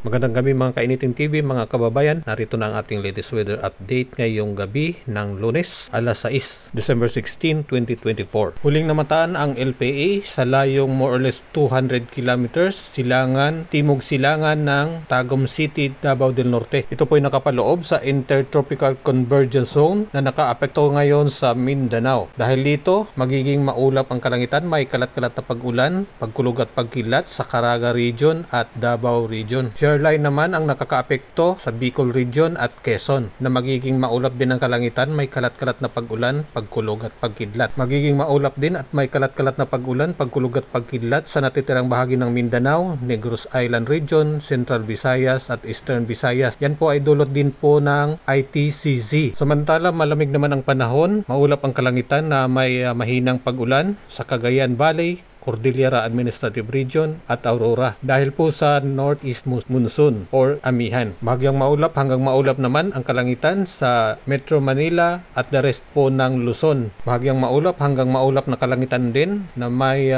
Magandang gabi mga Kainiting TV, mga kababayan. Narito na ang ating latest weather update ngayong gabi ng Lunes, alas 6, December 16, 2024. Huling namataan ang LPA sa layong more or less 200 kilometers timog silangan ng Tagum City, Davao del Norte. Ito po ay nakapaloob sa Intertropical Convergence Zone na nakaapekto ngayon sa Mindanao. Dahil dito, magiging maulap ang kalangitan, may kalat-kalat na pag-ulan, pagkulog at pagkilat sa Caraga Region at Davao Region. Line naman ang nakakaapekto sa Bicol Region at Quezon na magiging maulap din ang kalangitan, may kalat-kalat na pag-ulan, pagkulog at pagkidlat. Magiging maulap din at may kalat-kalat na pag-ulan, pagkulog at pagkidlat sa natitirang bahagi ng Mindanao, Negros Island Region, Central Visayas at Eastern Visayas. Yan po ay dulot din po ng ITCZ. Samantala, malamig naman ang panahon, maulap ang kalangitan na may mahinang pag-ulan sa Cagayan Valley, Cordillera Administrative Region at Aurora dahil po sa Northeast Monsoon or amihan. Bahagyang maulap hanggang maulap naman ang kalangitan sa Metro Manila at the rest po ng Luzon. Bahagyang maulap hanggang maulap na kalangitan din na may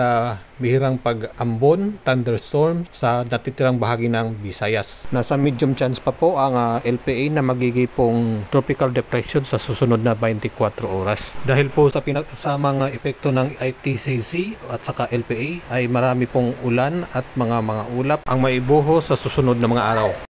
bihirang pag-ambon, thunderstorm sa natitirang bahagi ng Visayas. Nasa medium chance pa po ang LPA na magiging pong tropical depression sa susunod na 24 oras. Dahil po sa pinagkasamang epekto ng ITCZ at saka LPA ay marami pong ulan at mga ulap ang maibuho sa susunod na mga araw.